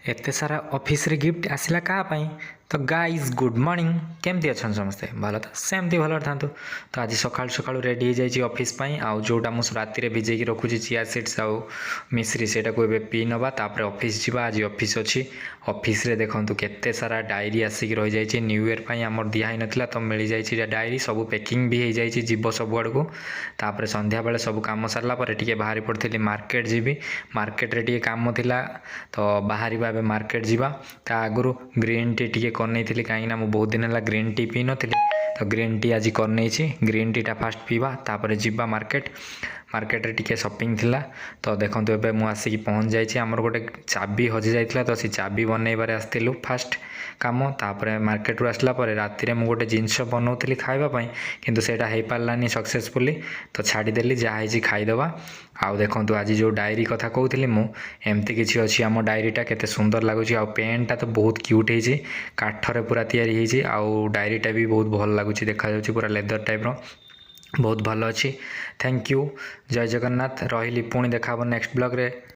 एते सारा ऑफिस रे गिफ्ट आसला क्या तो गाइज गुड मॉर्निंग केमती अच्छा समस्ते भल तो सेमती भल था तो आज सका सका रेडी हो जाए ऑफिस आउ जोटा मुझे राति भिजेक रखुची चिया सीड्स आउ मिश्री से पी नवा तापर ऑफिस जावा आज ऑफिस अच्छी ऑफिस रे देखंतु केते सारा डायरी आसिक रही जाए न्यू ईयर आमर दिया ही नथिला तो मिल जाए डायरी सब पैकिंग भी हो जाए जीव सब आड़ को तापर संध्या बेले सब काम सरला टे बाहरी पड़ी मार्केट जीवी मार्केट रे काम थिला तो बाहर मार्केट जीवा ता आगु ग्रीन टी टी करनी कहीं बहुत दिन है ग्रीन टी पी नी तो ग्रीन टी आज करनी ग्रीन टी टा फास्ट पीवा तापर जीवा मार्केट मार्केट रे टिके शॉपिंग थिला तो देखंतु एबे मु आसिक पहुँच जाइए आमर गोटे चाबी हजि जाइथिला तो सी चाबी बनइबार आसथिलु फास्ट काम तापर मार्केट रू आसला परे राति रे मु गोटे जिनस बनाउथली खाइबा पई किंतु सेटा हेई पारलानी सक्सेसफुली तो छाड़ीदेली जहाँ होइछि खाइदबा। आउ देखंतु आज जो डायरी कथा कहूथली मु एमती किछि अछि आम डायरीटा केते सुंदर लागुछि आउ पेनटा तो बहुत क्यूट होइछि काठरे पूरा तैयारी होइछि आउ डायरीटा भी बहुत भल लागुछि देखा जाउछि पूरा लेदर टाइप रो बहुत भल अच्छी। थैंक यू जय जगन्नाथ रही पुणी देखा नेक्स्ट ब्लॉग रे।